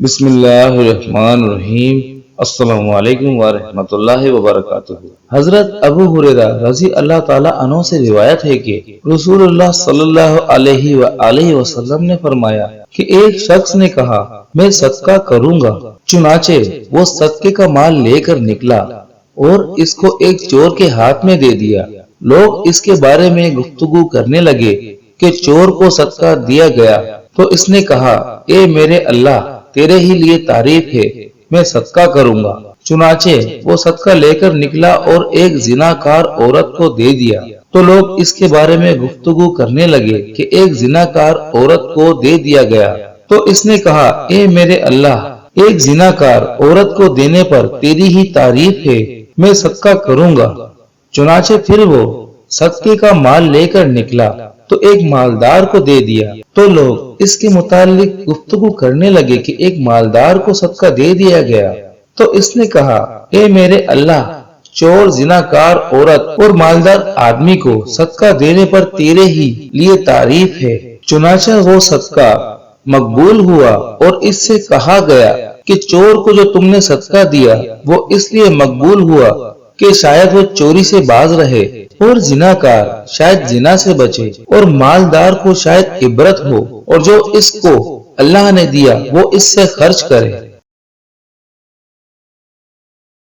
بسم اللہ الرحمن الرحیم۔ السلام علیکم ورحمۃ اللہ وبرکاتہ۔ حضرت ابو ہریرہ رضی اللہ تعالی عنہ سے روایت ہے کہ رسول اللہ صلی اللہ علیہ وآلہ وسلم نے فرمایا کہ ایک شخص نے کہا میں صدقہ کروں گا، چنانچہ وہ صدقے کا مال لے کر نکلا اور اس کو ایک چور کے ہاتھ میں دے دیا۔ لوگ اس کے بارے میں گفتگو کرنے لگے کہ چور کو صدقہ دیا گیا، تو اس نے کہا اے میرے اللہ، تیرے ہی لیے تعریف ہے، میں صدقہ کروں گا۔ چنانچہ وہ صدقہ لے کر نکلا اور ایک زناکار عورت کو دے دیا، تو لوگ اس کے بارے میں گفتگو کرنے لگے کہ ایک زناکار عورت کو دے دیا گیا، تو اس نے کہا اے میرے اللہ، ایک زناکار عورت کو دینے پر تیری ہی تعریف ہے، میں صدقہ کروں گا۔ چنانچہ پھر وہ صدقے کا مال لے کر نکلا تو ایک مالدار کو دے دیا، تو لوگ اس کے متعلق گفتگو کرنے لگے کہ ایک مالدار کو صدقہ دے دیا گیا، تو اس نے کہا اے میرے اللہ، چور، زناکار عورت اور مالدار آدمی کو صدقہ دینے پر تیرے ہی لیے تعریف ہے۔ چنانچہ وہ صدقہ مقبول ہوا اور اس سے کہا گیا کہ چور کو جو تم نے صدقہ دیا وہ اس لیے مقبول ہوا کہ شاید وہ چوری سے باز رہے، اور زناکار شاید زنا سے بچے، اور مالدار کو شاید عبرت ہو، اور جو اس کو اللہ نے دیا وہ اس سے خرچ کرے۔